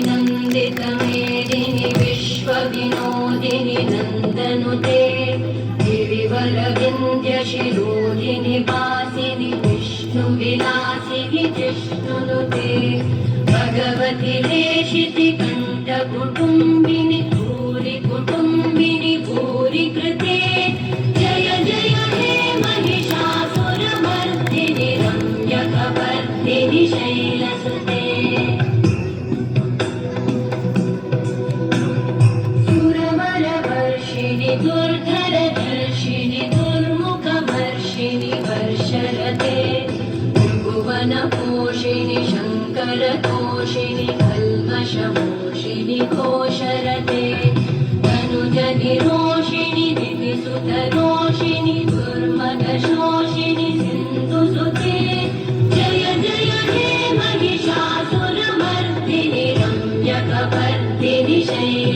नन्दितमेदिनि विश्वविनोदिनि नन्दनुते गिरिवरविन्द्यशिरोधिनि वासिनि विष्णुविलासिनि जिष्णुनुते भगवति लेशिति कण्ठकुटुम्बिनि भूरि कुटुम्बिनि भूरि कृते जय जय हे महिषासुरमर्दिनि रम्यकवर्दिनि शैलसुते सुरवरवर्षिणि दुर्धरदर्शिनि दुर्मुखवर्षिणि वर्षरते त्रिभुवनपोषिणि शङ्करतोषिणि कल्मषमोषिणि घोषरते तनुजनिरोषिणि दिविसुतरोषिणि दुर्मदशोषिणि सिन्धुसुते जय जय हे महिषासुरमर्दिनि रम्यकवर्दिनि शैलसुते